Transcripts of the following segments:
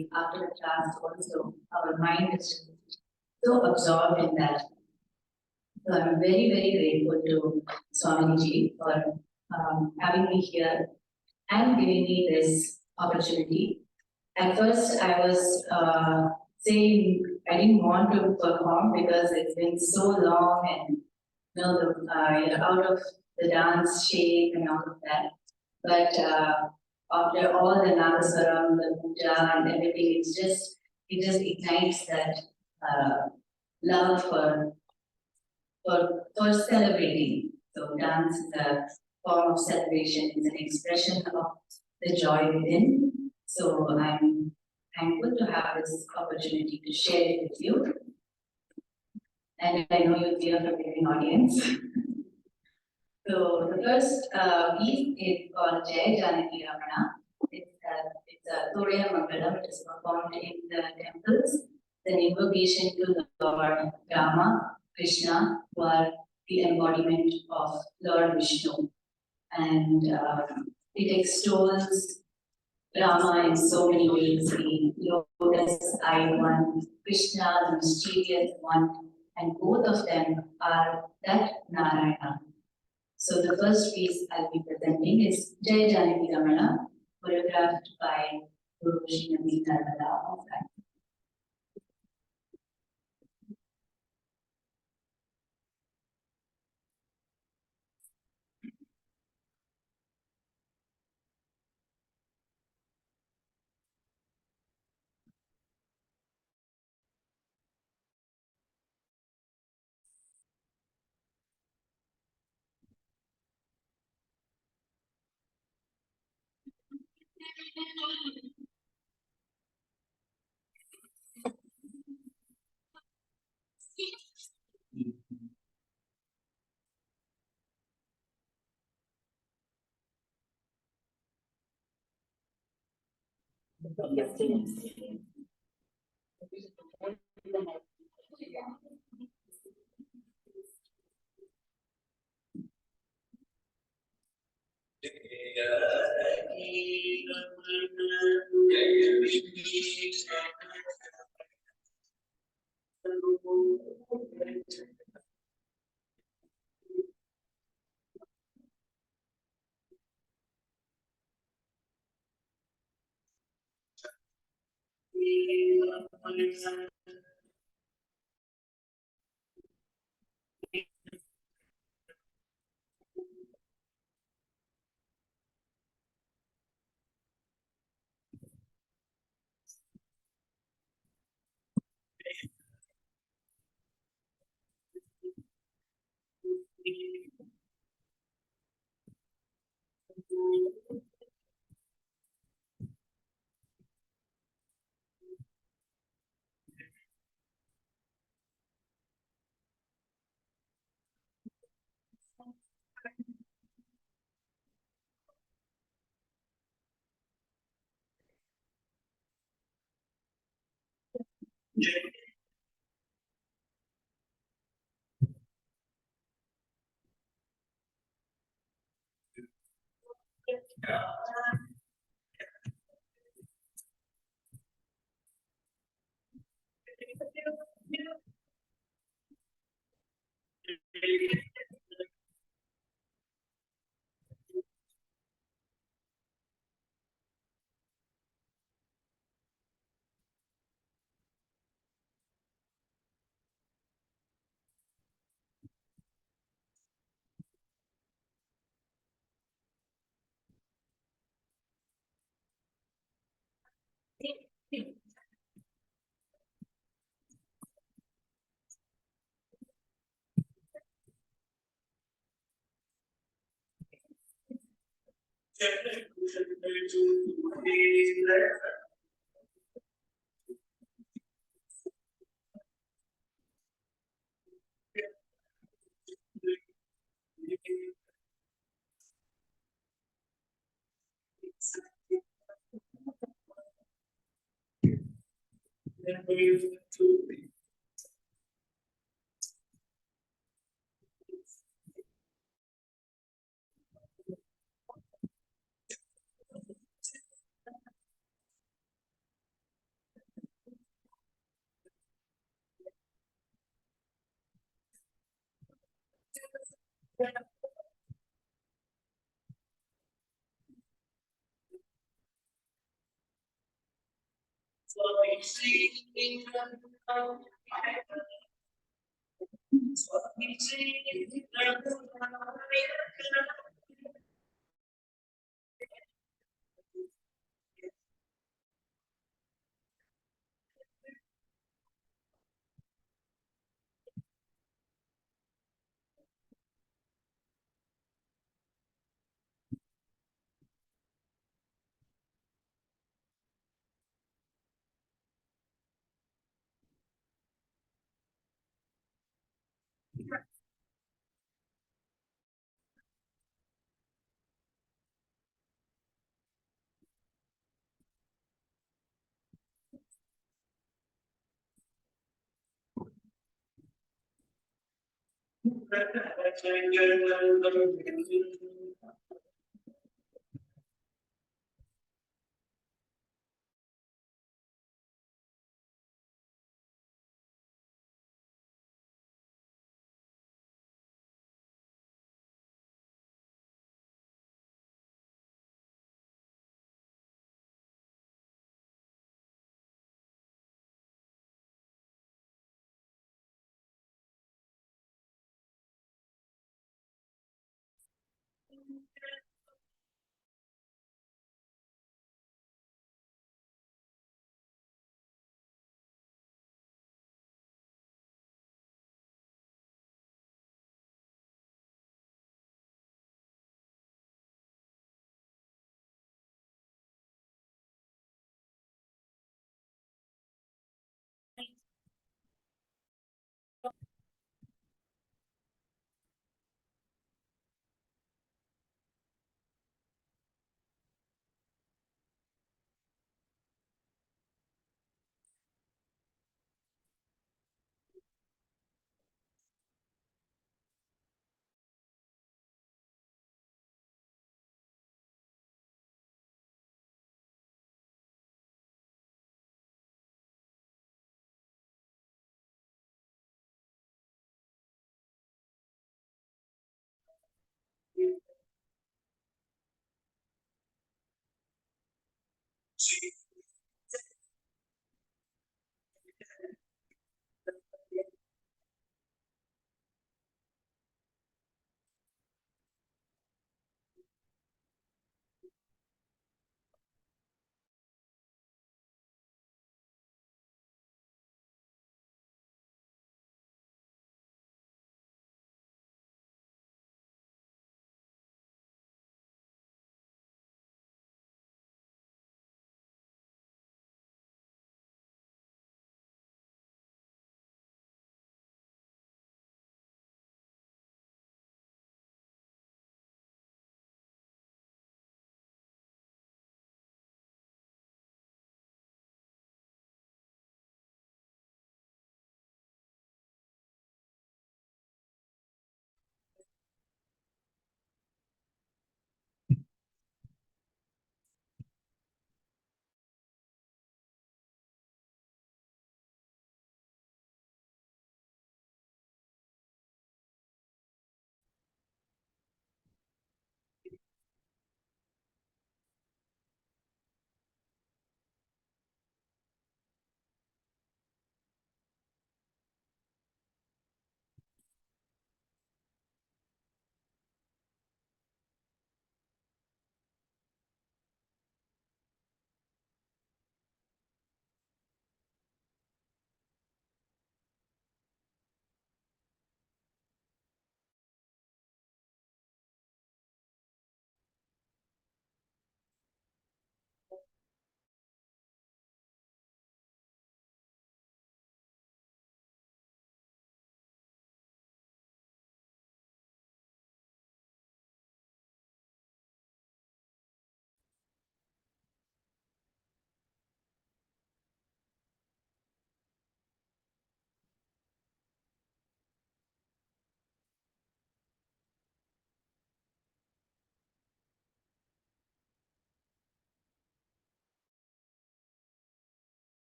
after the class also, our mind is so absorbed in that. So I'm very, very grateful to Swamiji for having me here and giving me this opportunity. At first, I was saying I didn't want to perform because it's been so long and you're out of the dance shape and all of that. But after all the Nagaswaram, the puja and everything, it just ignites that love for celebrating. So dance is a form of celebration, it's an expression of the joy within. So I'm thankful to have this opportunity to share it with you. And I know you'll be a forgiving audience. So the first piece is called Jai Janaki Ramana. It's a Toreya Mangalam, which is performed in the temples. An invocation to Lord Rama, Krishna, who are the embodiment of Lord Vishnu. And it extols Rama in so many ways, the lotus-eyed one, Krishna, the mysterious one, and both of them are that Narayana. So the first piece I'll be presenting is Jai Janaki Ramana, choreographed by Guru Srimati Narmada of that.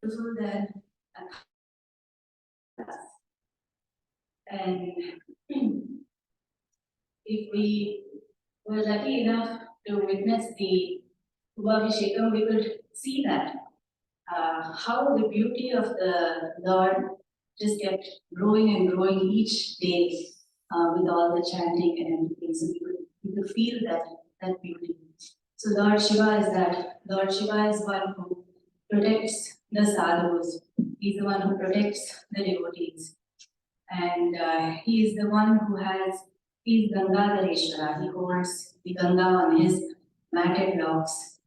beautiful than us. And if we were lucky enough to witness the Kubhabhishekam, we could see that how the beauty of the Lord just kept growing and growing each day with all the chanting and everything. So we could feel that beauty. So Lord Shiva is that. Lord Shiva is one who protects the sadhus. He's the one who protects the devotees. And he is the one who he's Gangadhareshwara. He holds the Ganga on his matted locks.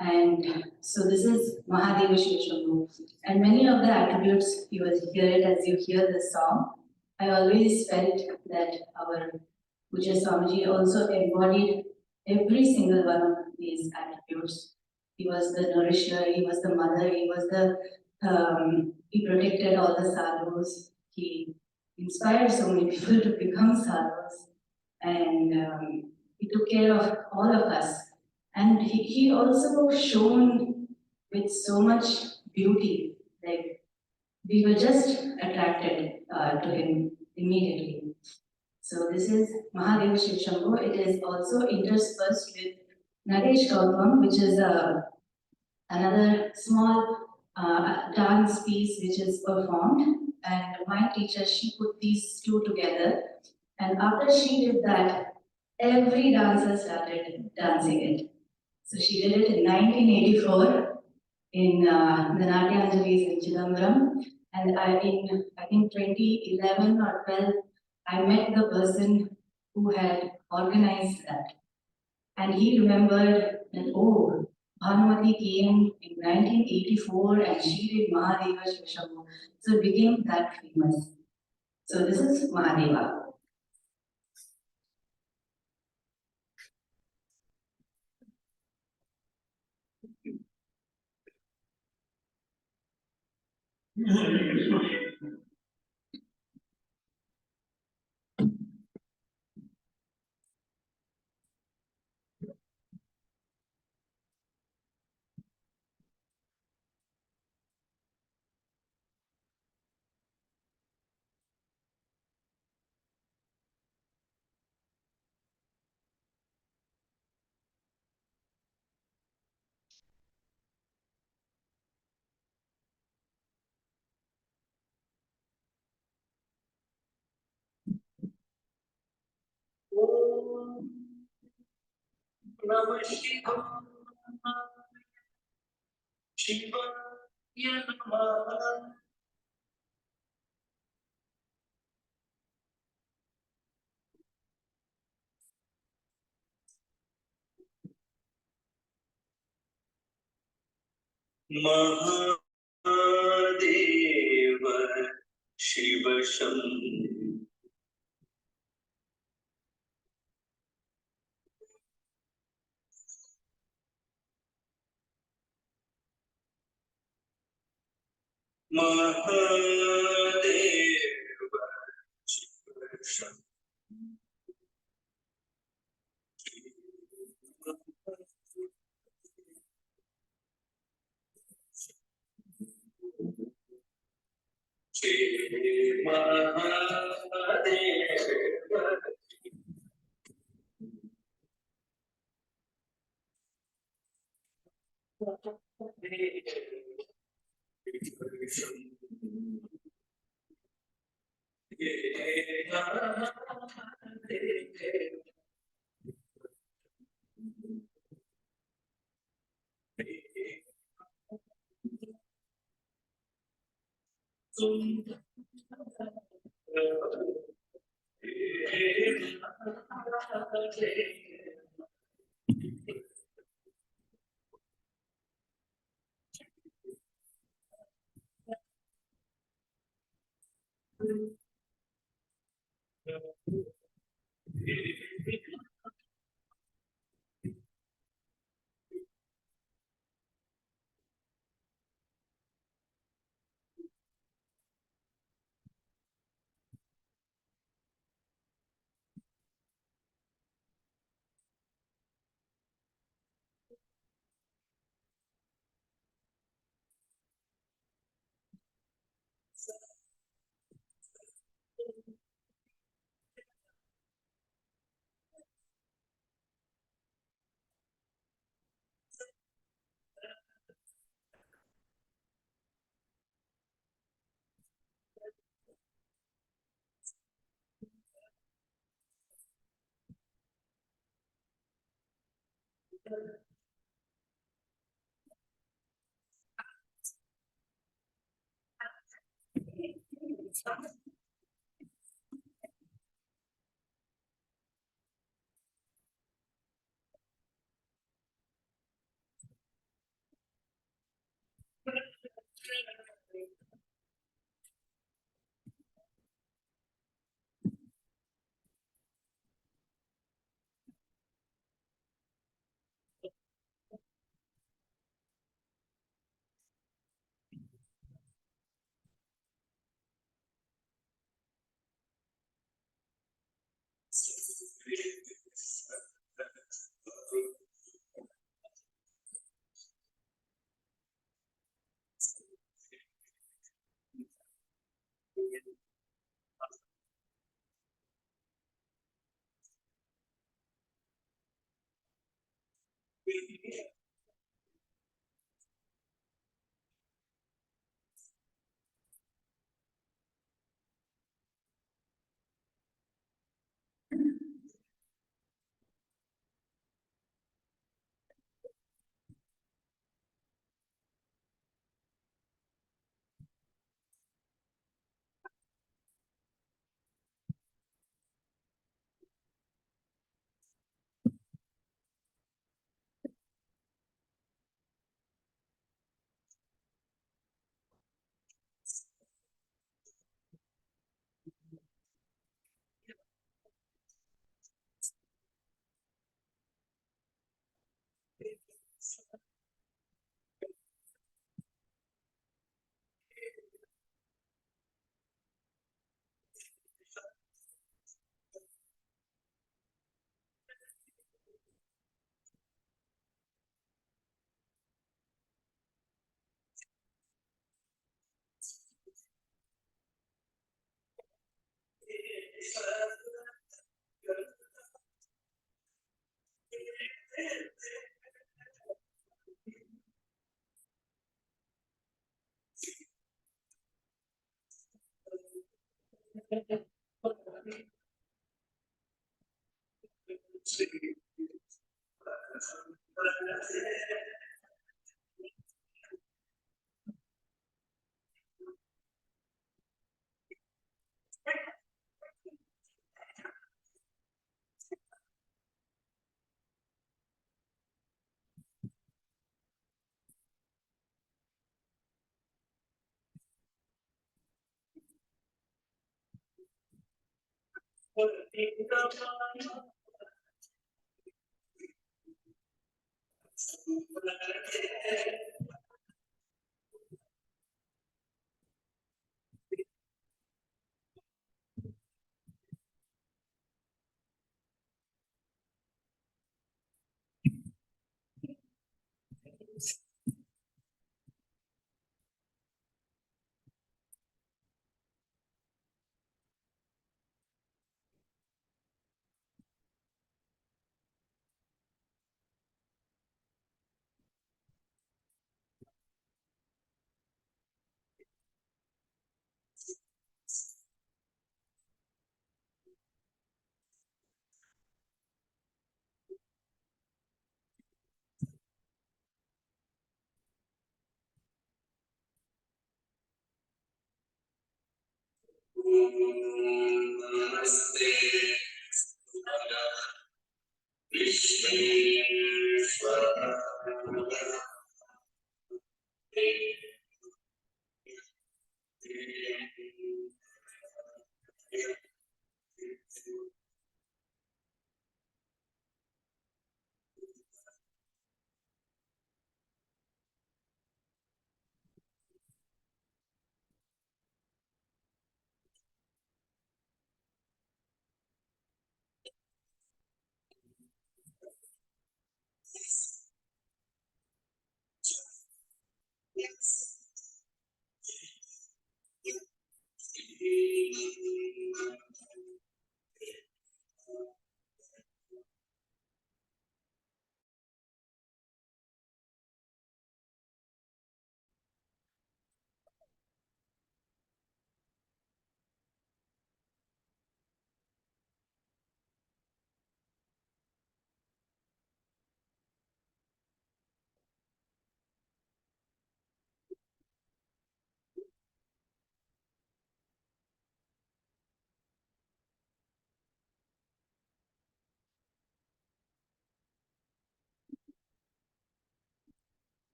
And so this is Mahadeva Shivashambhu. And many of the attributes, you will hear it as you hear the song. I always felt that our Pujya Swamiji also embodied every single one of these attributes. He was the nourisher, he was the mother, he protected all the sadhus, he inspired so many people to become sadhus, and he took care of all of us. And he also shone with so much beauty, like we were just attracted to him immediately. So this is Mahadeva Shivashambhu. It is also interspersed with Nagesh Gautam, which is another small dance piece which is performed. And my teacher, she put these two together. And after she did that, every dancer started dancing it. So she did it in 1984 in the Natyanjalis in Chidambaram. And I think 2011 or 12, I met the person who had organized that. And he remembered that, oh, Bhanumati came in 1984 and she did Mahadeva Shivashambhu. So it became that famous. So this is Mahadeva. Om Namah Shivaya. Shivaya Namah. Mahadeva Shiva Shambhu. Mahadeva Shiva Shambhu. Mahadeva.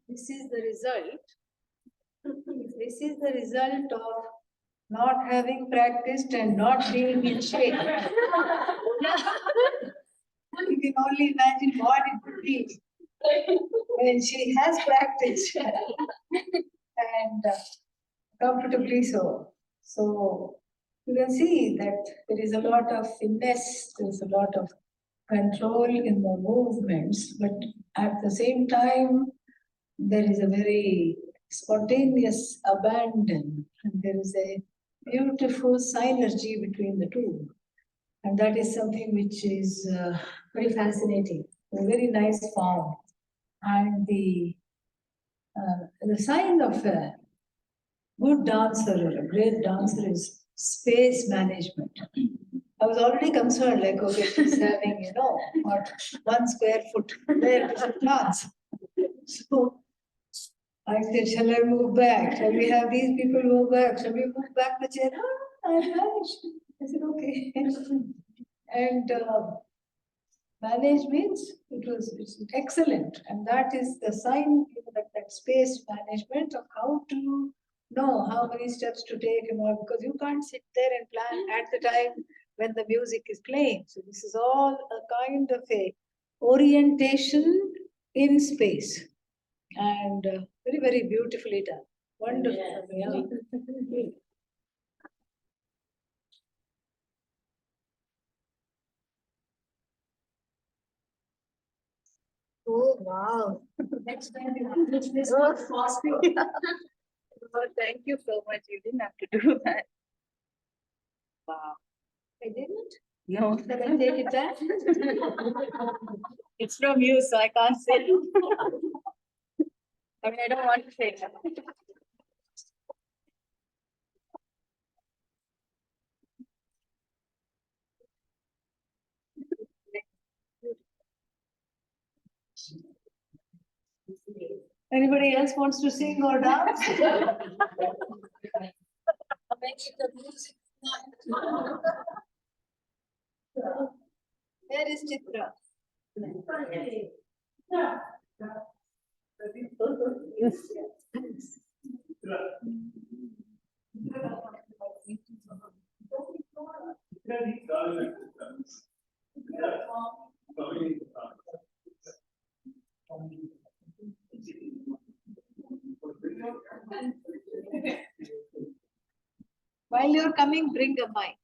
This is the result. This is the result of not having practiced and not being in shape. You can only imagine what it would be when she has practiced and comfortably so. So you can see that there is a lot of finesse, there is a lot of control in the movements, but at the same time, there is a very spontaneous abandon, and there is a beautiful synergy between the two. And that is something which is very fascinating, a very nice form. And the sign of a good dancer or a great dancer is space management. I was already concerned, like, okay, she's having, what, 1 square foot where to put plants. So I said, shall I move back? Shall we have these people move back? Shall we move back the chair? I managed. I said, okay. And manage means it's excellent. And that is the sign, that space management of how to know how many steps to take and all, because you can't sit there and plan at the time when the music is playing. So this is all a kind of a orientation in space. And very, very beautifully done. Wonderful. Yeah. Oh, wow. Next time you have to this Oh, thank you so much. You didn't have to do that. Wow. I didn't? No. Can I take it back? It's from you, so I can't say no. I mean, I don't want to say that. Anybody else wants to sing or dance? Where is Chitra? While you're coming, bring a mic.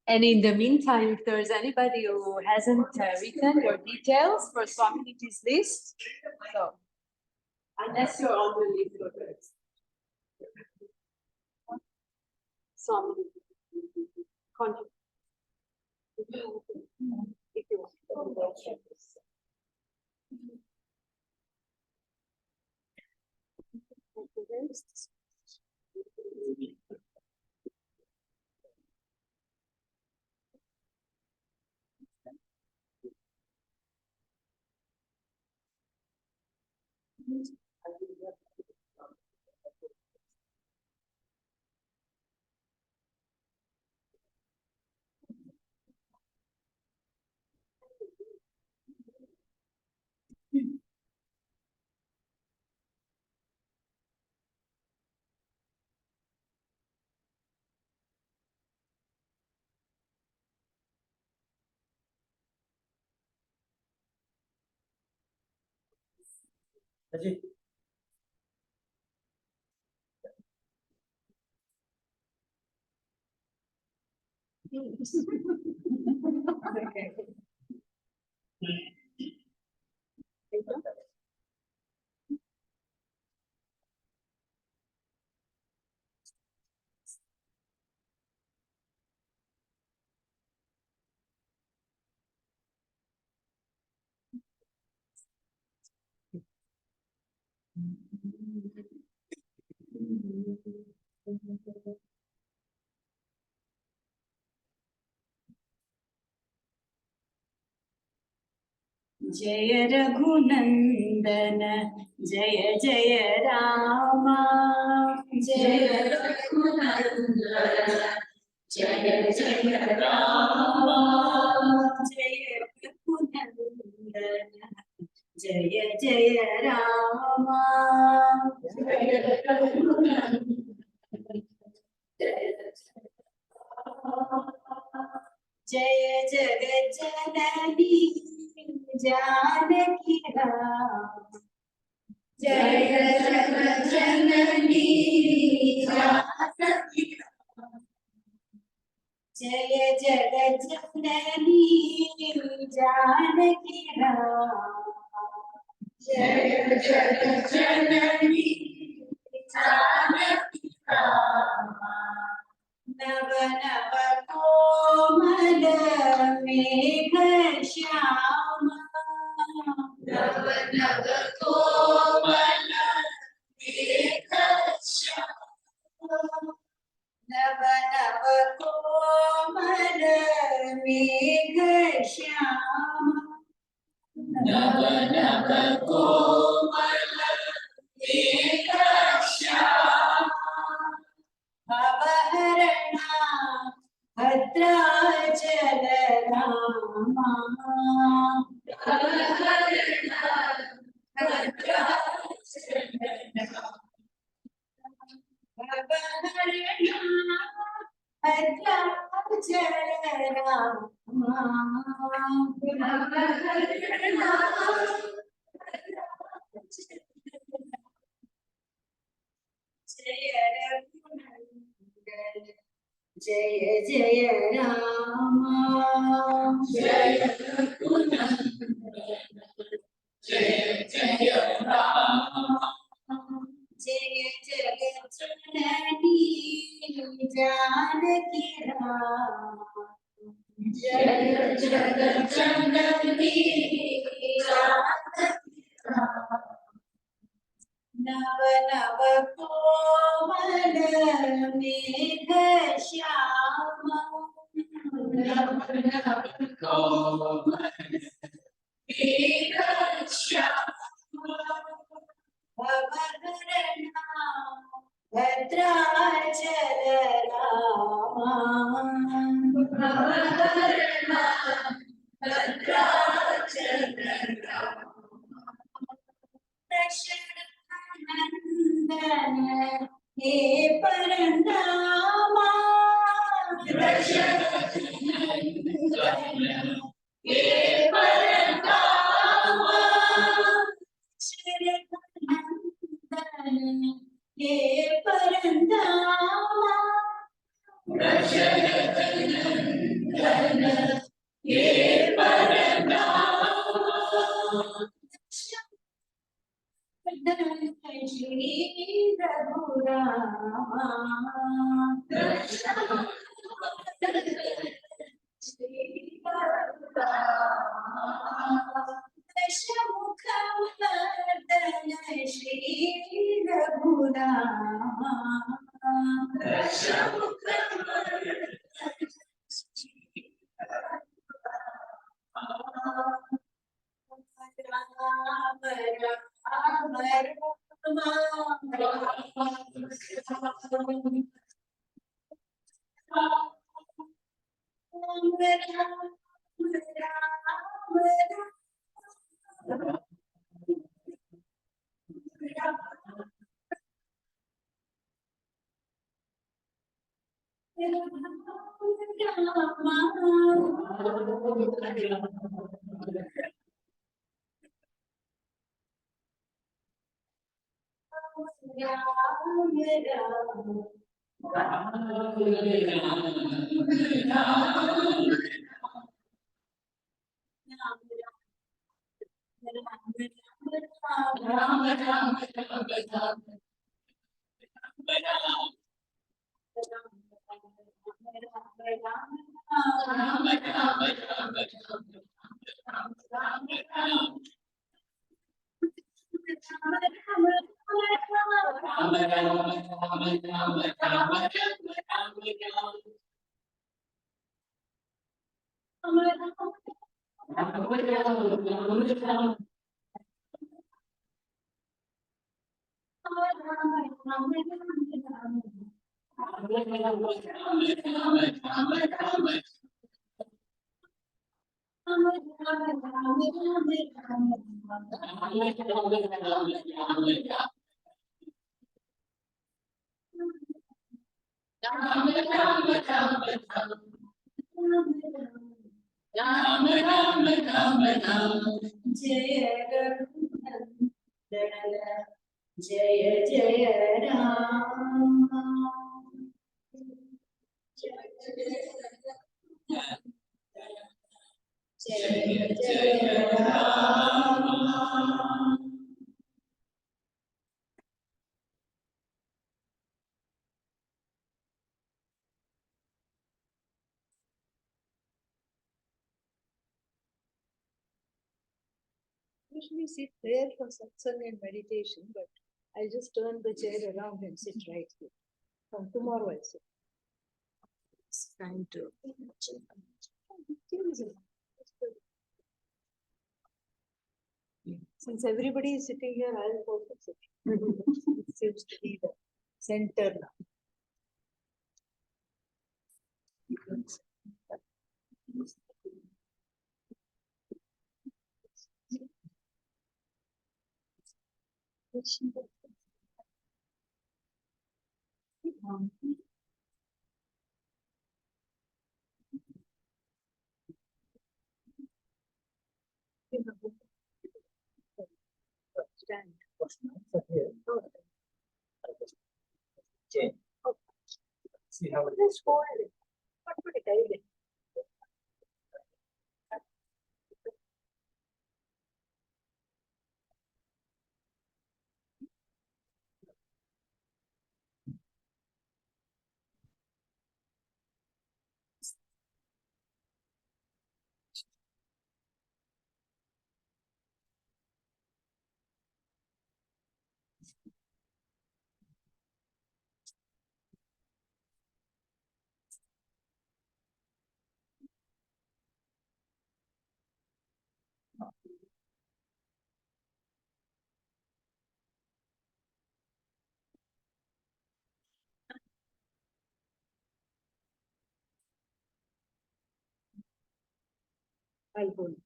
And in the meantime, if there's anybody who hasn't written your details for Swaminiti's list, so unless you're on the list, go first. Swaminiti. Contact. If you want. Okay. जय रघुनंदन जय जय राम जय रघुनंदन जय जय राम जय Raghunandan Jaya Jaya Rama. Jaya Jagat Janani Janaki Rama. Jaya Jagat Janani Janaki Rama. Jaya Jagat Janani Janaki Rama. Jaya Jagat Janani Janaki Rama. Nava Nava Komala Megha Shyama. Nava Nava Komala Megha Shyama. Nava Nava Komala Megha Shyama. Nava Nava Komala Megha Shyama. Bhavaharana Bhadrachala Rama. Bhavaharana Bhadrachala Rama. Bhavaharana Bhadrachala Rama. Bhavaharana Jaya Raghunandana Jaya Jaya Rama. Jaya Raghunandana Jaya Jaya Rama. Jaya Jagat Janani Janaki Rama. Jaya Jagat Janani Janaki Rama. Nava Nava Komala Megha Shyama. Nava Nava Komala Megha Shyama. Bhavaharana Bhadrachala Rama. Bhavaharana Bhadrachala Rama. Nandana he Parandama. Nandana he Parandama. Nandana he Parandama. Nandana he Parandama. Shri Raghurama. Shri Raghurama. Dashamukhavardhana Shri Raghurama. Dashamukhavardhana Shri Raghurama. Jaya Jaya Ram. Jaya Jaya Ram. Usually sit there for satsang and meditation, but I just turn the chair around and sit right here. From tomorrow I'll sit. It's time to. Since everybody is sitting here, I'll also sit. It seems to be the center now. Stand. See how it Just hold it. Not put it away. I'll hold it.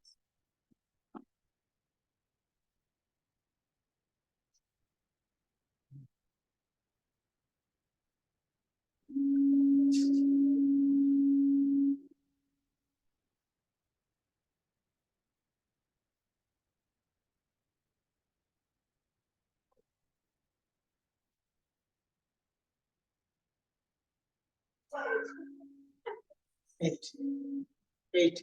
Eight. Eight.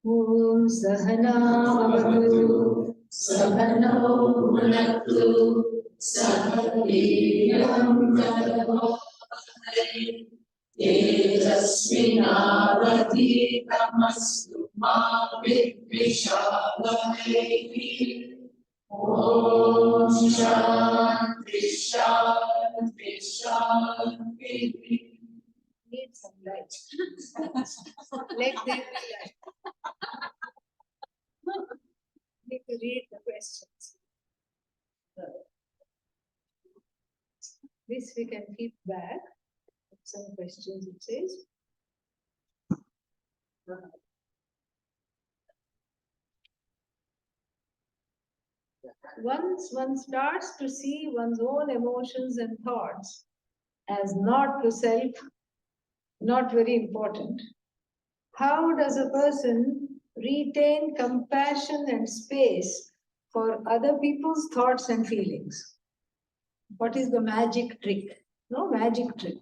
Om Sahana Avatu Sahano Bhunaktu Sahaviram Karavahai Tejasvinavati Tamastu Ma Vidvishavahai Om Shanti Shanti Shanti. Need some light. Let there be light. Need to read the questions. This we can keep back. Some questions it says. Once one starts to see one's own emotions and thoughts as not the self, not very important, how does a person retain compassion and space for other people's thoughts and feelings? What is the magic trick? No magic trick.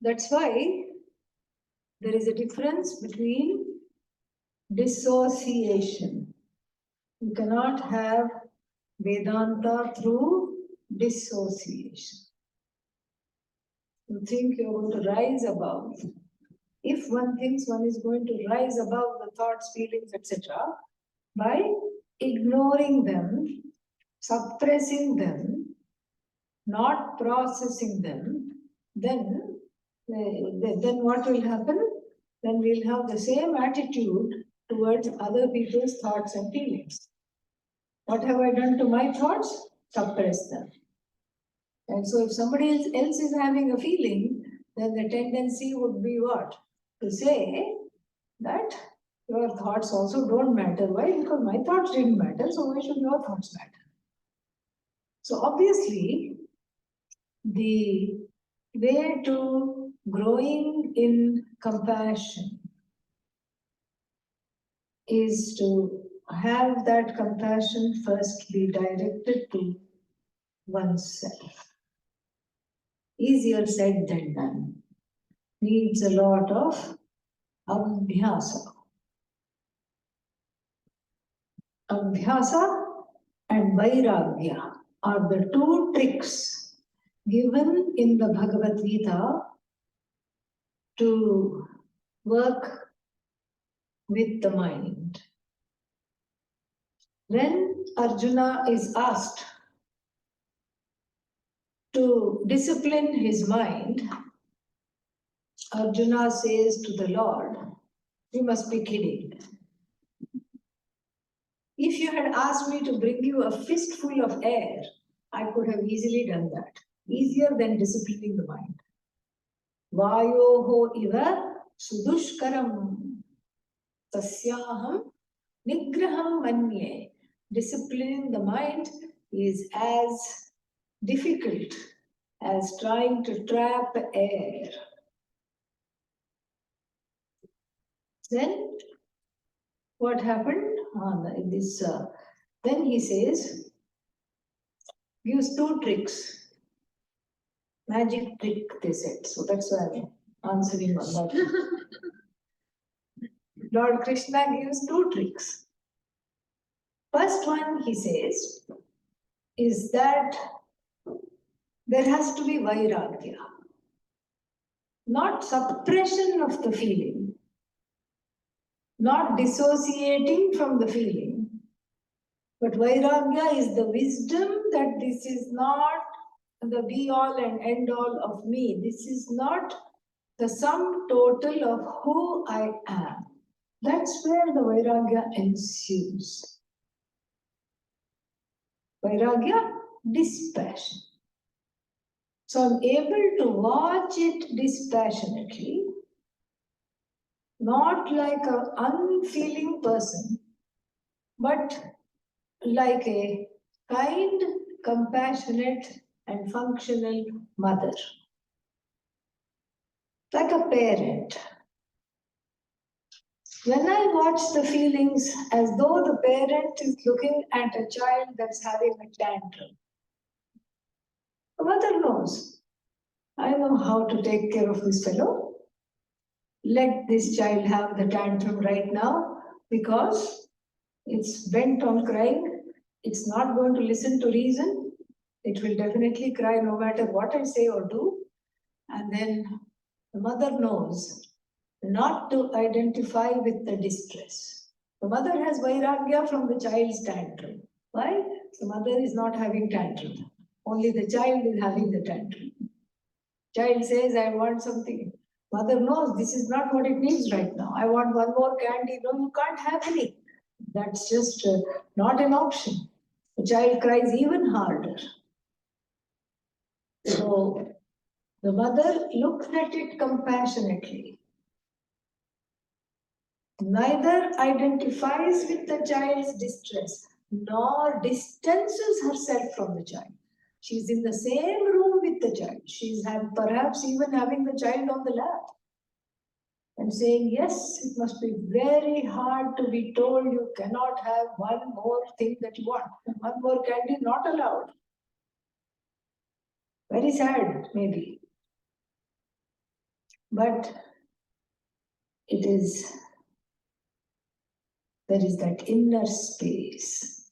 That's why there is a difference between dissociation. You cannot have Vedanta through dissociation. You think you're going to rise above. If one thinks one is going to rise above the thoughts, feelings, etc., by ignoring them, suppressing them, not processing them, then what will happen? Then we'll have the same attitude towards other people's thoughts and feelings. What have I done to my thoughts? Suppress them. And so if somebody else is having a feeling, then the tendency would be what? To say that your thoughts also don't matter. Why? Because my thoughts didn't matter, so why should your thoughts matter? So obviously, the way to growing in compassion is to have that compassion first be directed to oneself. Easier said than done. Needs a lot of abhyasa. Abhyasa and vairagya are the two tricks given in the Bhagavad Gita to work with the mind. When Arjuna is asked to discipline his mind, Arjuna says to the Lord, "You must be kidding. If you had asked me to bring you a fistful of air, I could have easily done that. Easier than disciplining the mind. Vayoho iva sudushkaram tasyaham nigraham manye." Disciplining the mind is as difficult as trying to trap air. Then what happened? Then he says, gives two tricks. Magic trick, they said. So that's why I'm answering on that. Lord Krishna gives two tricks. First one, he says, is that there has to be vairagya. Not suppression of the feeling, not dissociating from the feeling, but vairagya is the wisdom that this is not the be all and end all of me. This is not the sum total of who I am. That's where the vairagya ensues. Vairagya, dispassion. So I'm able to watch it dispassionately, not like an unfeeling person, but like a kind, compassionate, and functional mother. Like a parent. When I watch the feelings as though the parent is looking at a child that's having a tantrum, the mother knows. I know how to take care of this fellow. Let this child have the tantrum right now because it's bent on crying. It's not going to listen to reason. It will definitely cry no matter what I say or do. And then the mother knows not to identify with the distress. The mother has vairagya from the child's tantrum. Why? The mother is not having tantrum. Only the child is having the tantrum. Child says, I want something. Mother knows this is not what it needs right now. I want one more candy. No, you can't have any. That's just not an option. The child cries even harder. So the mother looks at it compassionately. Neither identifies with the child's distress, nor distances herself from the child. She's in the same room with the child. She's perhaps even having the child on the lap. And saying, yes, it must be very hard to be told you cannot have one more thing that you want. One more candy not allowed. Very sad, maybe. But there is that inner space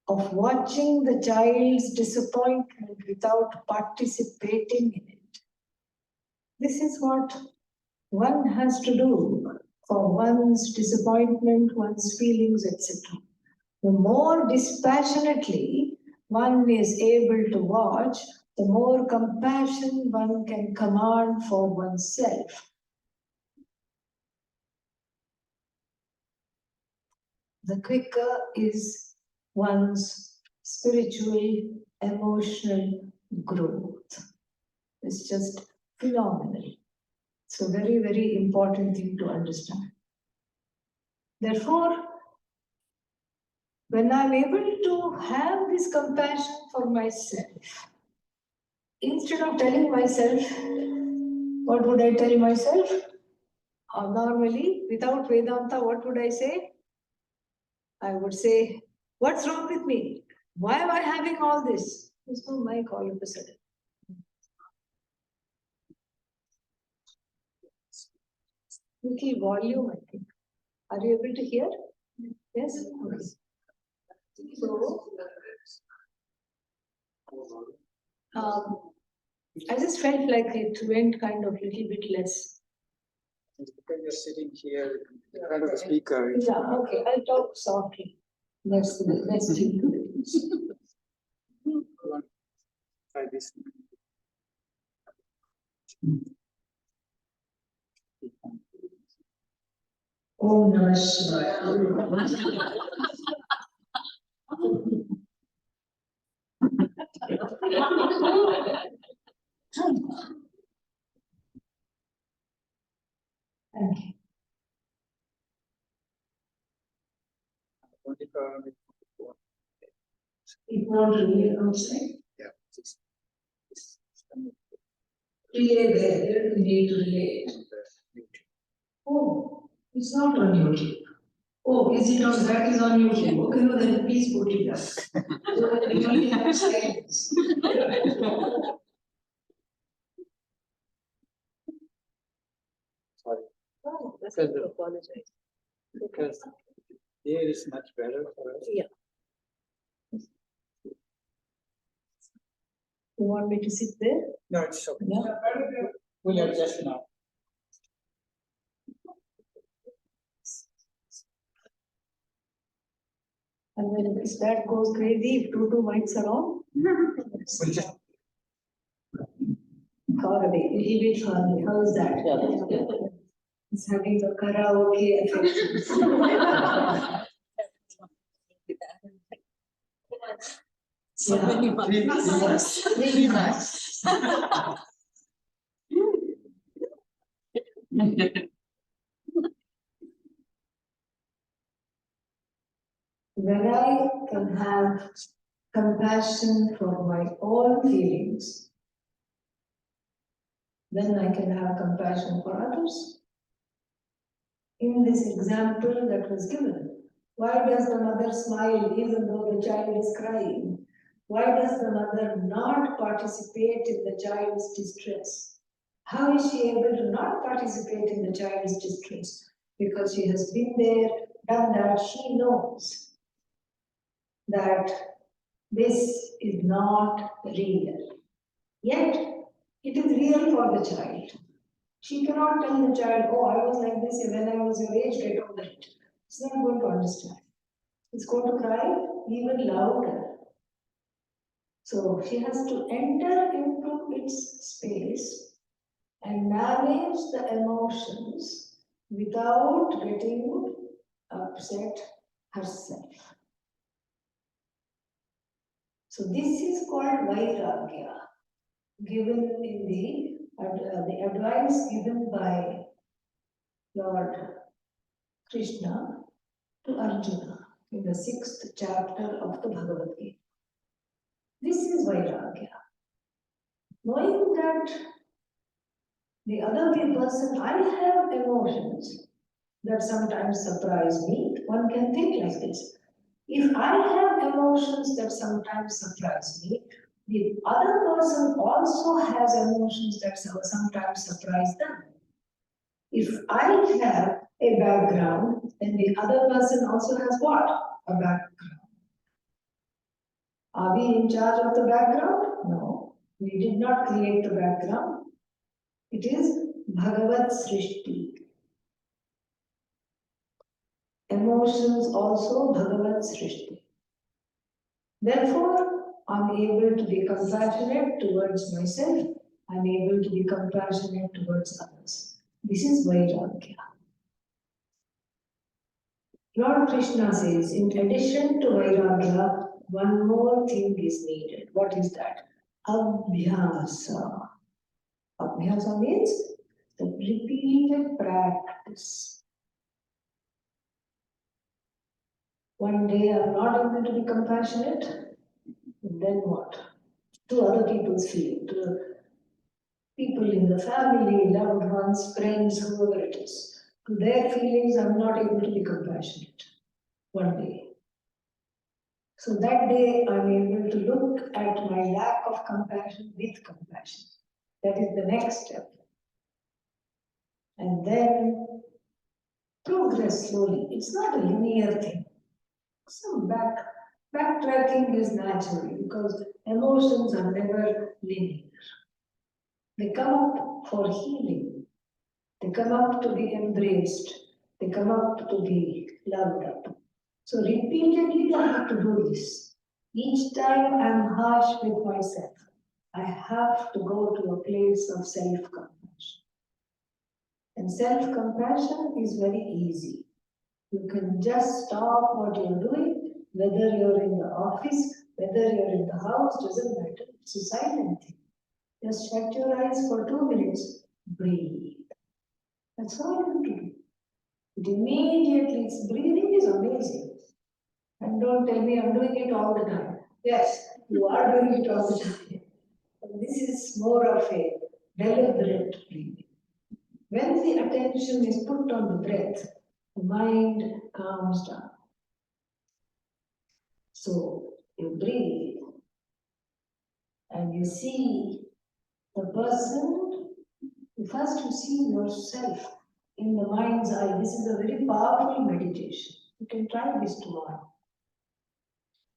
of watching the child's disappointment without participating in it. This is what one has to do for one's disappointment, one's feelings, etc. The more dispassionately one is able to watch, the more compassion one can command for oneself. The quicker is one's spiritual, emotional growth. It's just phenomenal. It's a very, very important thing to understand. Therefore, when I'm able to have this compassion for myself, instead of telling myself, what would I tell myself? Normally, without Vedanta, what would I say? I would say, what's wrong with me? Why am I having all this? There's no mic all of a sudden. Little volume, I think. Are you able to hear? Yes? Okay. So, I just felt like it went kind of little bit less. It's because you're sitting here in front of the speaker. Yeah, okay, I'll talk softly. That's the best thing to do. Try this. Om Namah Shivaya. Thank you. 24 minutes. It won't relay outside. Yeah. Relay where we need to relay it. Oh, it's not on YouTube. Oh, is it on that is on YouTube? Okay, no, then please put it up. So that we only have silence. Sorry. Oh, that's Because to apologize. Because here is much better for us. Yeah. You want me to sit there? No, it's okay. Yeah. We'll adjust now. And then if that goes crazy, if two mics are on, We'll just. far away, a little bit far away. How is that? It's having a karaoke effect. So many months. Three months. When I can have compassion for my own feelings, then I can have compassion for others. In this example that was given, why does the mother smile even though the child is crying? Why does the mother not participate in the child's distress? How is she able to not participate in the child's distress? Because she has been there, done that, she knows that this is not real. Yet, it is real for the child. She cannot tell the child, oh, I was like this when I was your age, get over it. It's not going to understand. It's going to cry even louder. So she has to enter into its space and manage the emotions without getting upset herself. So this is called Vairagya, given in the advice given by Lord Krishna to Arjuna in the 6th chapter of the Bhagavad Gita. This is Vairagya. Knowing that the other person, I have emotions that sometimes surprise me. One can think like this. If I have emotions that sometimes surprise me, the other person also has emotions that sometimes surprise them. If I have a background, then the other person also has what? A background. Are we in charge of the background? No. We did not create the background. It is Bhagavat Srishti. Emotions also Bhagavat Srishti. Therefore, I'm able to be compassionate towards myself. I'm able to be compassionate towards others. This is Vairagya. Lord Krishna says, in addition to Vairagya, one more thing is needed. What is that? Abhyasa. Abhyasa means the repeated practice. One day I'm not able to be compassionate, then what? To other people's feelings, to people in the family, loved ones, friends, whoever it is. To their feelings, I'm not able to be compassionate. One day. So that day, I'm able to look at my lack of compassion with compassion. That is the next step. And then progress slowly. It's not a linear thing. Some backtracking is natural because emotions are never linear. They come up for healing. They come up to be embraced. They come up to be loved up. So repeatedly I have to do this. Each time I'm harsh with myself, I have to go to a place of self-compassion. And self-compassion is very easy. You can just stop what you're doing, whether you're in the office, whether you're in the house, doesn't matter. It's a silent thing. Just shut your eyes for 2 minutes, breathe. That's all you have to do. It immediately, its breathing is amazing. And don't tell me I'm doing it all the time. Yes, you are doing it all the time. But this is more of a deliberate breathing. When the attention is put on the breath, the mind calms down. So you breathe and you see the person. First you see yourself in the mind's eye. This is a very powerful meditation. You can try this tomorrow.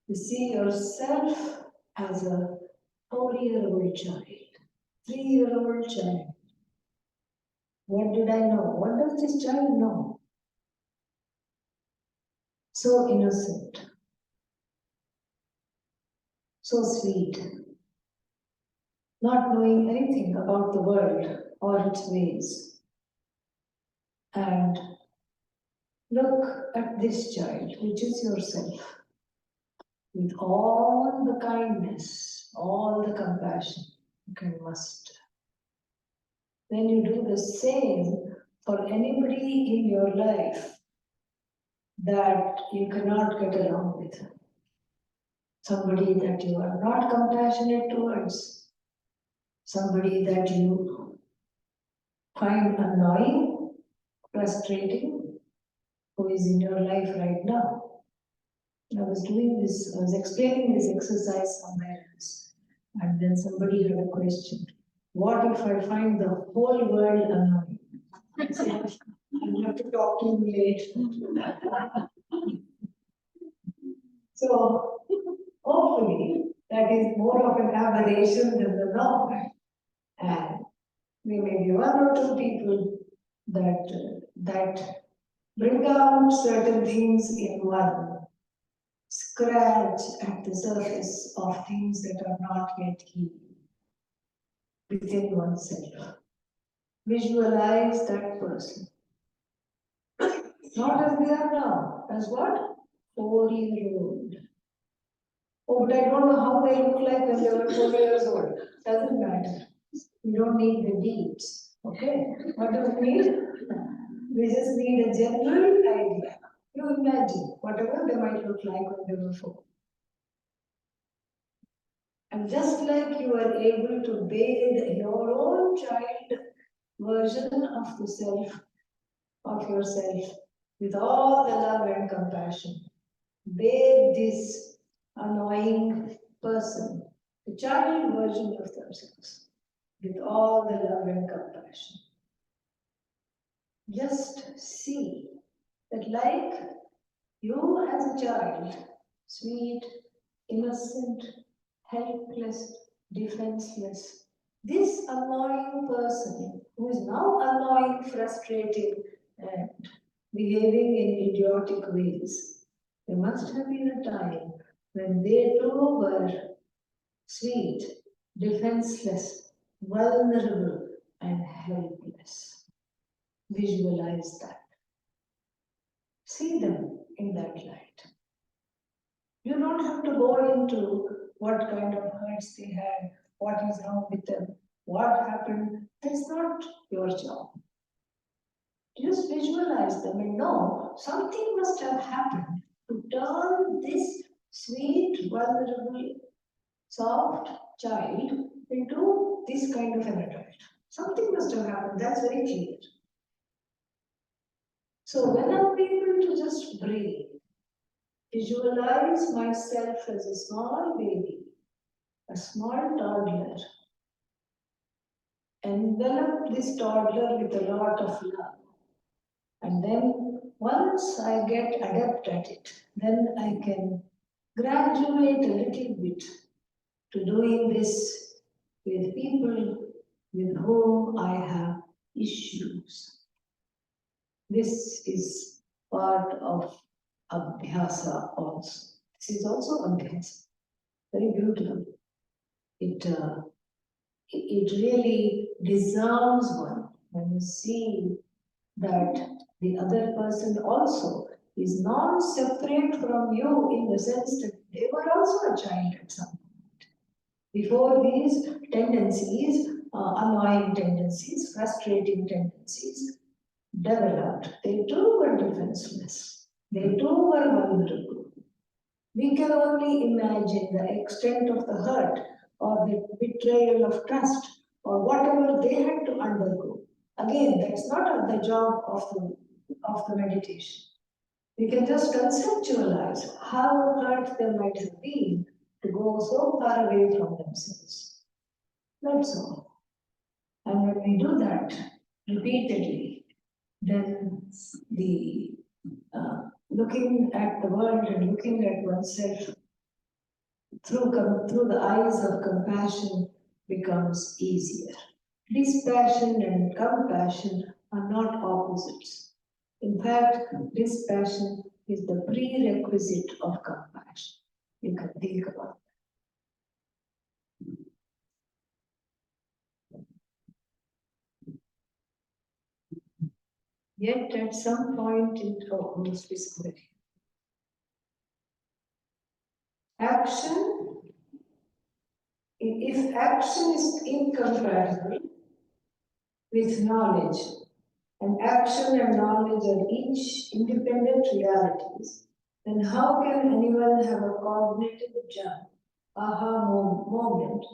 You see yourself as a 4-year-old child, 3-year-old child. What did I know? What does this child know? So innocent, so sweet, not knowing anything about the world or its ways. And look at this child, which is yourself, with all the kindness, all the compassion you can muster. Then you do the same for anybody in your life that you cannot get along with. Somebody that you are not compassionate towards, somebody that you find annoying, frustrating, who is in your life right now. I was explaining this exercise somewhere else, and then somebody had a question. What if I find the whole world annoying? I said, I'll have to talk to you later. So hopefully that is more of an aberration than the norm. And there may be 1 or 2 people that bring out certain things in one, scratch at the surface of things that are not yet healed within oneself. Visualize that person. Not as they are now, as what? 4-year-old. Oh, but I don't know how they look like when they were 4 years old. Doesn't matter. We don't need the deeds. Okay? What do we need? We just need a general idea. You imagine whatever they might look like when they were 4. And just like you are able to bathe your own child version of the self, of yourself, with all the love and compassion, bathe this annoying person, the child version of themselves, with all the love and compassion. Just see that like you as a child, sweet, innocent, helpless, defenseless, this annoying person who is now annoying, frustrating, and behaving in idiotic ways, there must have been a time when they too were sweet, defenseless, vulnerable, and helpless. Visualize that. see them in that light. You don't have to go into what kind of hurts they had, what is wrong with them, what happened. That's not your job. Just visualize them and know something must have happened to turn this sweet, vulnerable, soft child into this kind of an adult. Something must have happened, that's very clear. So when I'm able to just breathe, visualize myself as a small baby, a small toddler, envelop this toddler with a lot of love. And then once I get adept at it, then I can graduate a little bit to doing this with people with whom I have issues. This is part of Abhyasa also. This is also Abhyasa. Very beautiful. It really disarms one when you see that the other person also is non-separate from you in the sense that they were also a child at some point. Before these tendencies, annoying tendencies, frustrating tendencies developed, they too were defenseless. They too were vulnerable. We can only imagine the extent of the hurt or the betrayal of trust or whatever they had to undergo. Again, that's not the job of the meditation. We can just conceptualize how hurt they might have been to go so far away from themselves. That's all. And when we do that repeatedly, then the looking at the world and looking at oneself through the eyes of compassion becomes easier. Dispassion and compassion are not opposites. In fact, dispassion is the prerequisite of compassion. You can think about that. Yet at some point in must be somebody. Action, if action is incompatible with knowledge, and action and knowledge are each independent realities, then how can anyone have a cognitive jump, moment,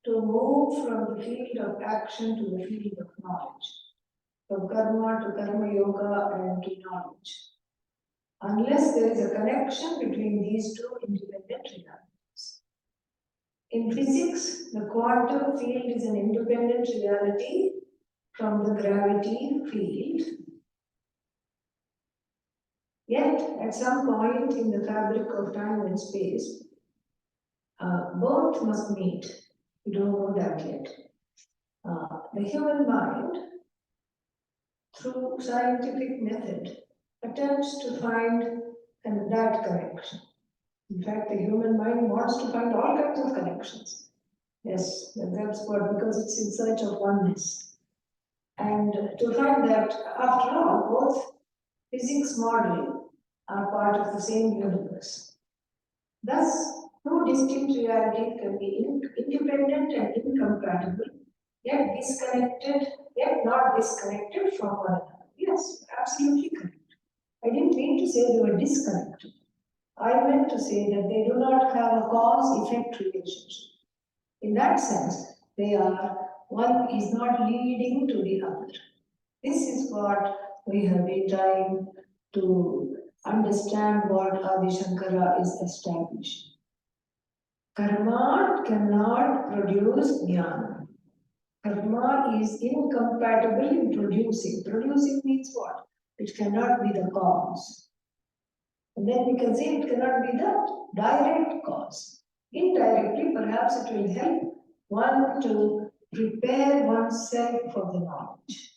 to move from the field of action to the field of knowledge, from karma to karma yoga and to knowledge, unless there is a connection between these two independent realities. In physics, the quantum field is an independent reality from the gravity field. Yet, at some point in the fabric of time and space, both must meet. We don't know that yet. The human mind, through scientific method, attempts to find that connection. In fact, the human mind wants to find all kinds of connections. Yes, that's what, because it's in search of oneness. And to find that, after all, both physics model are part of the same universe. Thus, two distinct realities can be independent and incompatible, yet disconnected, yet not disconnected from one another. Yes, absolutely correct. I didn't mean to say they were disconnected. I meant to say that they do not have a cause-effect relationship. In that sense, they are, one is not leading to the other. This is what we have been trying to understand what Adi Shankara is establishing. Karma cannot produce jnana. Karma is incompatible in producing. Producing means what? It cannot be the cause. And then we can say it cannot be the direct cause. Indirectly, perhaps it will help one to prepare oneself for the knowledge.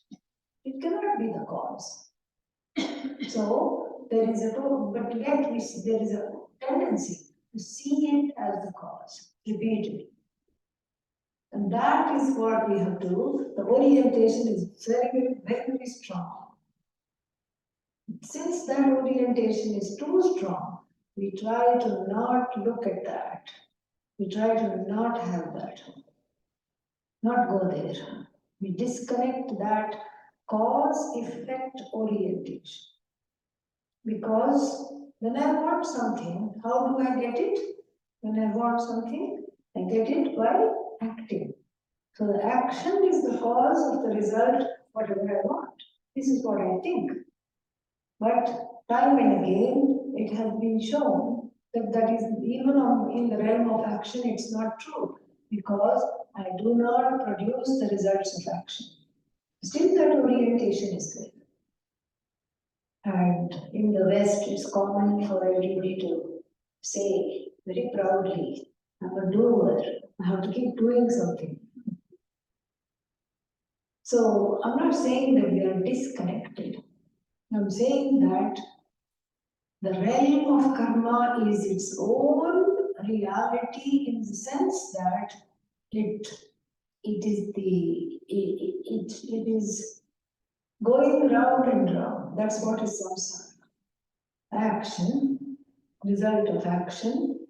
It cannot be the cause. So there is but yet we see there is a tendency to see it as the cause, repeatedly. And that is what we have to do. The orientation is very, very, very, very strong. Since that orientation is too strong, we try to not look at that. We try to not have that, not go there. We disconnect that cause-effect orientation. Because when I want something, how do I get it? When I want something, I get it by acting. So the action is the cause of the result, whatever I want. This is what I think. But time and again, it has been shown that that is even in the realm of action, it's not true. Because I do not produce the results of action. Still that orientation is there. And in the West, it's common for everybody to say very proudly, I'm a doer, I have to keep doing something. So I'm not saying that we are disconnected. I'm saying that the realm of karma is its own reality in the sense that it is going round and round. That's what is samsara. Action, result of action,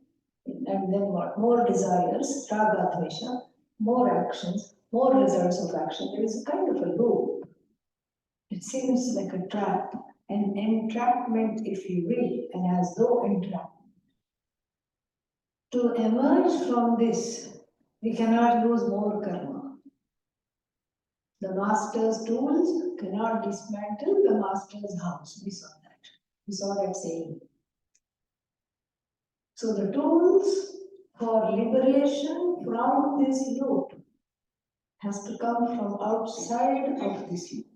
and then what? More desires, raga, dvesha, more actions, more results of action. There is a kind of a loop. It seems like a trap, an entrapment, if you will, and as though entrapment. To emerge from this, we cannot use more karma. The master's tools cannot dismantle the master's house. We saw that. We saw that saying. So the tools for liberation from this loop has to come from outside of this loop.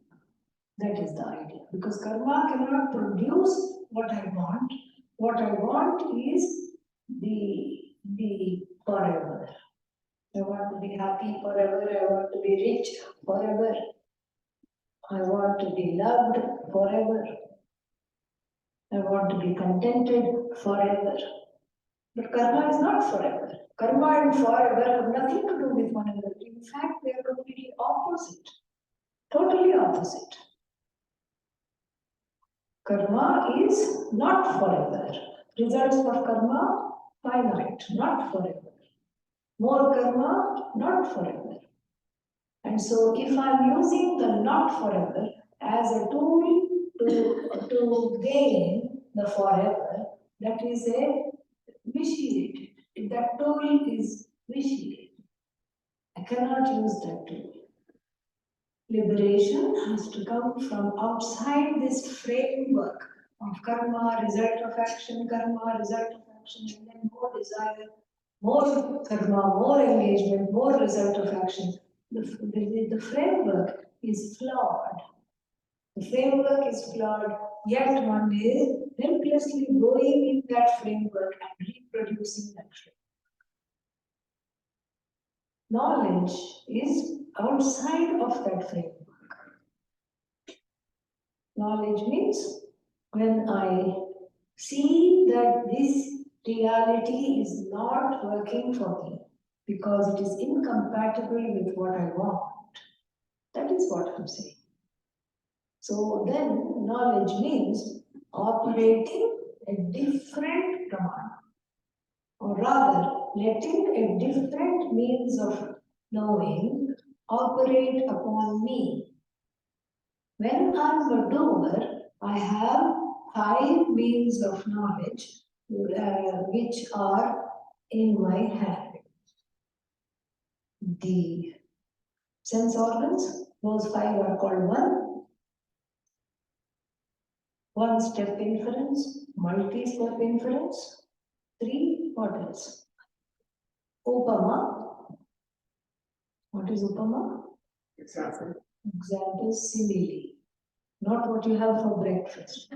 That is the idea. Because karma cannot produce what I want. What I want is the forever. I want to be happy forever. I want to be rich forever. I want to be loved forever. I want to be contented forever. But karma is not forever. Karma and forever have nothing to do with one another. In fact, they are completely opposite. Totally opposite. Karma is not forever. Results of karma, finite, not forever. More karma, not forever. And so if I'm using the not forever as a tool to gain the forever, that is a vitiated. That tool is vitiated. I cannot use that tool. Liberation has to come from outside this framework of karma, result of action, karma, result of action, and then more desire, more karma, more engagement, more result of action. The framework is flawed. The framework is flawed, yet one is helplessly going in that framework and reproducing that framework. Knowledge is outside of that framework. Knowledge means when I see that this reality is not working for me because it is incompatible with what I want. That is what I'm saying. So then knowledge means operating a different command, or rather letting a different means of knowing operate upon me. When I'm a doer, I have 5 means of knowledge which are in my hand. The sense organs, those 5 are called one step inference, multi-step inference. 3, what else? Upama. What is upama? Example. Example, simile. Not what you have for breakfast.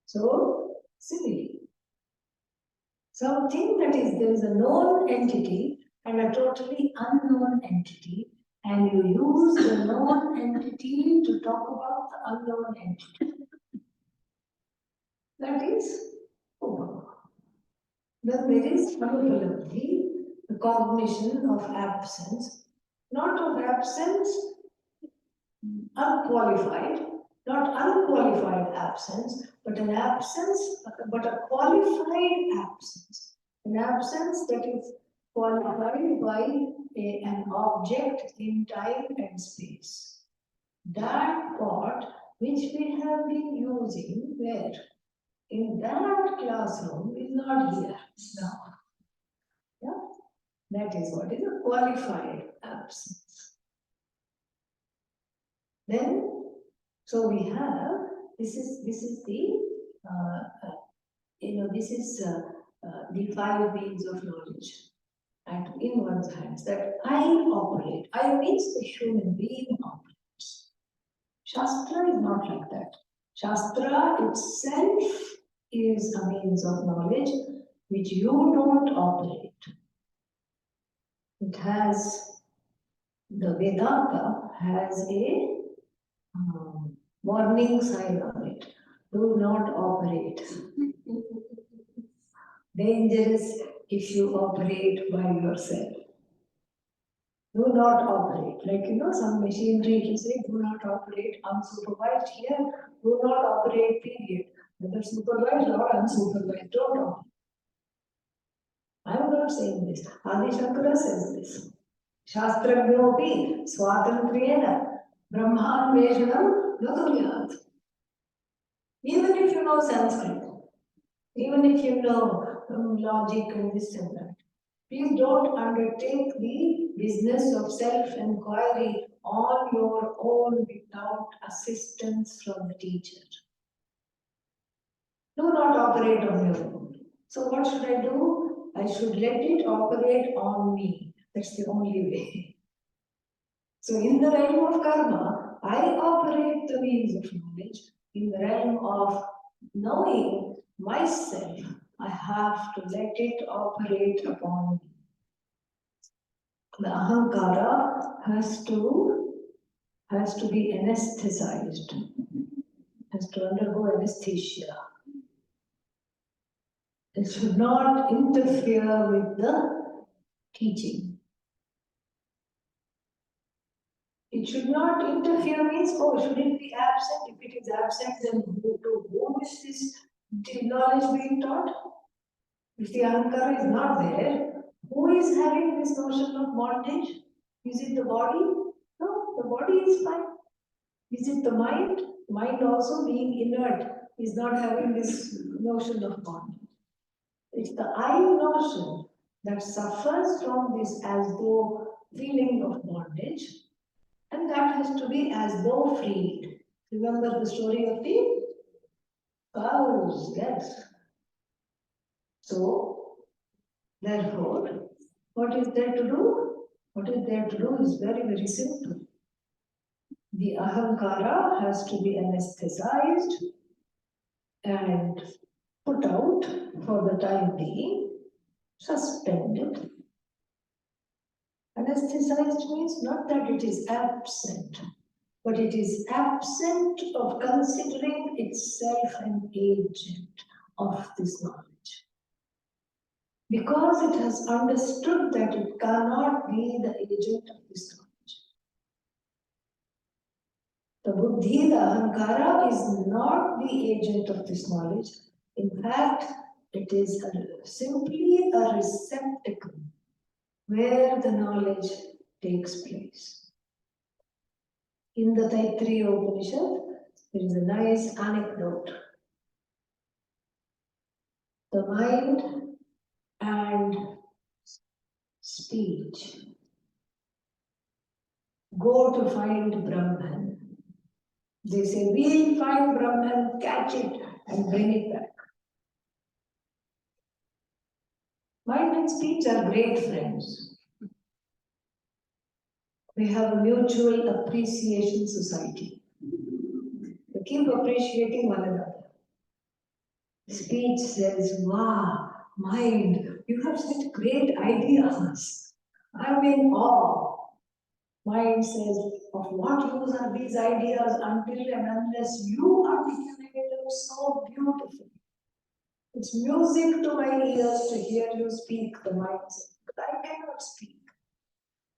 So, simile. Something that is, there is a known entity and a totally unknown entity, and you use the known entity to talk about the unknown entity. That is upama. Then there is anupalabdhi, the cognition of absence, not of absence, unqualified, not unqualified absence, but an absence, but a qualified absence. An absence that is qualified by an object in time and space. That part which we have been using where in that classroom is not here now. Yeah, that is what is a qualified absence. Then, so we have this is the this is the 5 means of knowledge and in one's hands that I operate. I means the human being operates. Shastra is not like that. Shastra itself is a means of knowledge which you don't operate. It has, the Vedanta has a warning sign on it. Do not operate. Dangerous if you operate by yourself. Do not operate. Like, some machinery will say, do not operate unsupervised here, do not operate, period. Whether supervised or unsupervised, don't operate. I am not saying this. Adi Shankara says this. Shastragnopi swatantriyena brahmanveshanam naduryat. Even if you know Sanskrit, even if you know logic and this and that, please don't undertake the business of self-inquiry on your own without assistance from the teacher. Do not operate on your own. So what should I do? I should let it operate on me. That's the only way. So in the realm of karma, I operate the means of knowledge. In the realm of knowing myself, I have to let it operate upon me. The ahankara has to be anesthetized, has to undergo anesthesia. It should not interfere with the teaching. It should not interfere means, should it be absent? If it is absent, then to whom is this knowledge being taught? If the ahankara is not there, who is having this notion of bondage? Is it the body? No, the body is fine. Is it the mind? Mind also being inert is not having this notion of bondage. It's the I notion that suffers from this as though feeling of bondage, and that has to be as though freed. Remember the story of the cows, yes. So, therefore, what is there to do? What is there to do is very, very simple. The ahankara has to be anesthetized and put out for the time being, suspended. Anesthetized means not that it is absent, but it is absent of considering itself an agent of this knowledge. Because it has understood that it cannot be the agent of this knowledge. The buddhi, the ahankara, is not the agent of this knowledge. In fact, it is simply a receptacle where the knowledge takes place. In the Taittiriya Upanishad, there is a nice anecdote. The mind and speech go to find Brahman. They say, we'll find Brahman, catch it, and bring it back. Mind and speech are great friends. We have a mutual appreciation society. We keep appreciating one another. Speech says, wow, mind, you have such great ideas. I'm in awe. Mind says, of what use are these ideas until and unless you articulate them so beautifully? It's music to my ears to hear you speak, the mind says, but I cannot speak.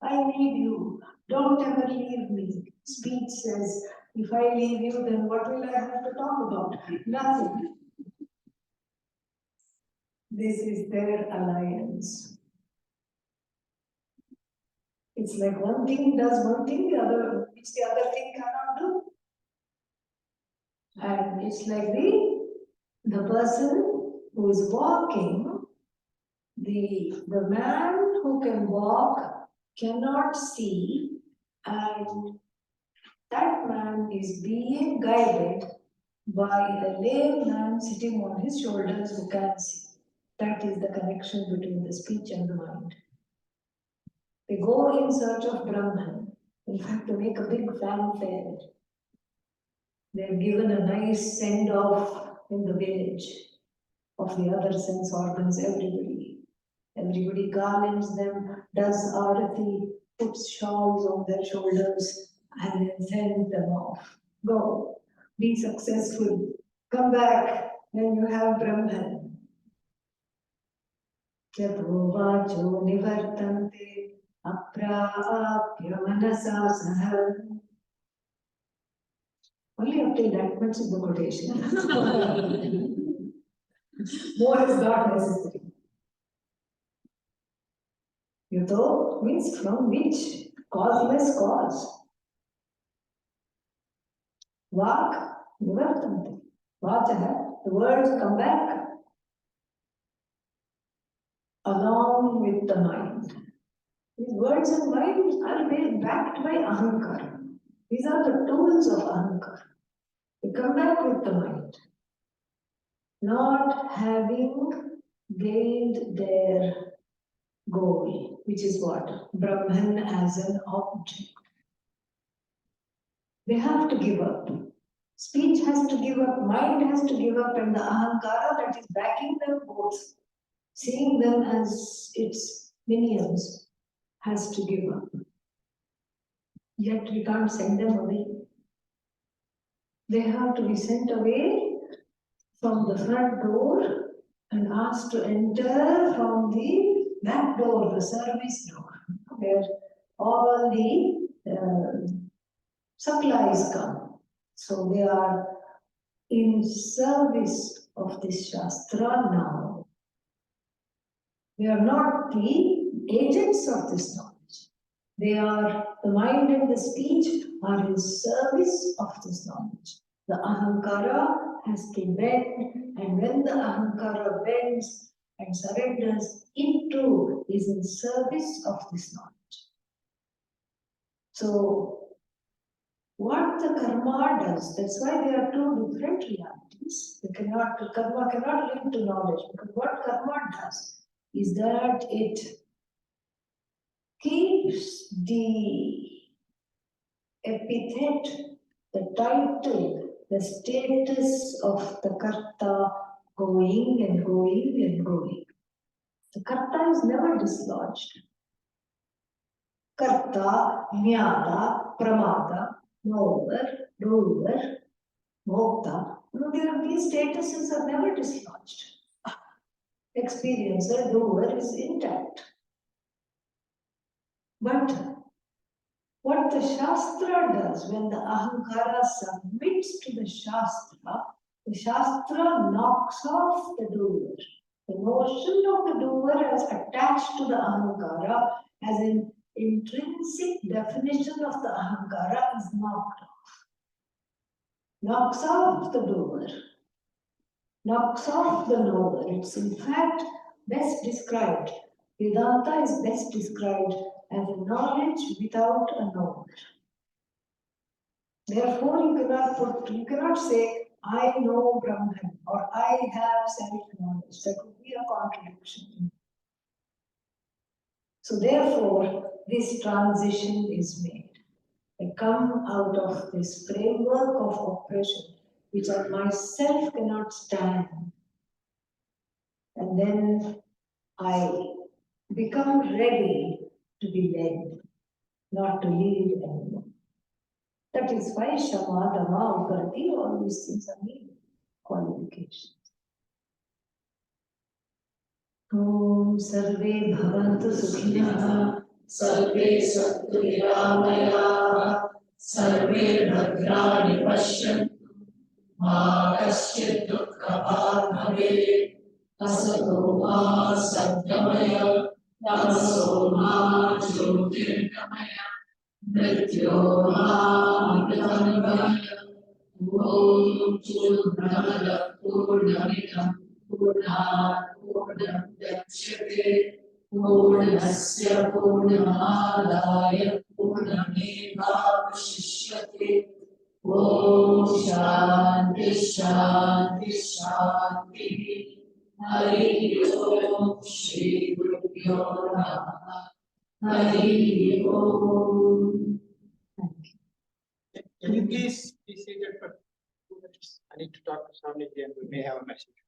I need you. Don't ever leave me. Speech says, If I leave you, then what will I have to talk about? Nothing. This is their alliance. It's like one thing does one thing, which the other thing cannot do. And it's like the person who is walking, the man who can walk cannot see, and that man is being guided by a lame man sitting on his shoulders who can see. That is the connection between the speech and the mind. They go in search of Brahman. In fact, they make a big fanfare. They're given a nice send-off in the village of the other sense organs, everybody. Everybody garlands them, does arati, puts shawls on their shoulders, and then sends them off. Go, be successful, come back, then you have Brahman. Yato vacho nivartante aprapya manasa saha. Only up till that much is the quotation. More is not necessary. Yato means from which? Causeless cause. Vak nivartante. Vachaha, the words come back along with the mind. These words and mind are backed by ahankara. These are the tools of ahankara. They come back with the mind. Not having gained their goal, which is what? Brahman as an object. They have to give up. Speech has to give up, mind has to give up, and the ahankara that is backing them both, seeing them as its minions, has to give up. Yet we can't send them away. They have to be sent away from the front door and asked to enter from the back door, the service door, where all the supplies come. So they are in service of this Shastra now. They are not the agents of this knowledge. They are, the mind and the speech are in service of this knowledge. The ahankara has to bend, and when the ahankara bends and surrenders, it too is in service of this knowledge. So, what the karma does, that's why there are two different realities. Karma cannot link to knowledge, because what karma does is that it keeps the epithet, the title, the status of the karta going and going and going. The karta is never dislodged. Karta, jnata, pramata, knower, doer, mokta. These statuses are never dislodged. Experiencer, doer is intact. But what the Shastra does, when the ahankara submits to the Shastra knocks off the doer. The notion of the doer as attached to the ahankara, as an intrinsic definition of the ahankara, is knocked off. Knocks off the doer. Knocks off the knower. It's in fact best described. Vedanta is best described as a knowledge without a knower. Therefore, you cannot say, I know Brahman or I have self-knowledge. That would be a contradiction. So therefore, this transition is made. I come out of this framework of oppression, which I myself cannot stand. And then I become ready to be led, not to lead anymore. That is why Shama, Dhamma, Uparati, all these things are needed, qualifications. Om Sarve Bhavantu Sukhinah, Sarve Sattu Niramayah, सर्वे भद्राणि पश्यन्तु मा कश्चित् दुःखभाग् भवेत् असतो मा सद्गमय तमसो मा ज्योतिर्गमय मृत्योर्मामृतङ्गमय ॐ पूर्णमदः पूर्णमिदं पूर्णात् पूर्णमुदच्यते पूर्णस्य पूर्णमादाय पूर्णमेवावशिष्यते ॐ शान्ति शान्ति शान्तिः हरिः ॐ श्री गुरुभ्यो नमः हरिः ॐ Can you please be seated for 2 minutes? I need to talk to Swamiji and we may have a message.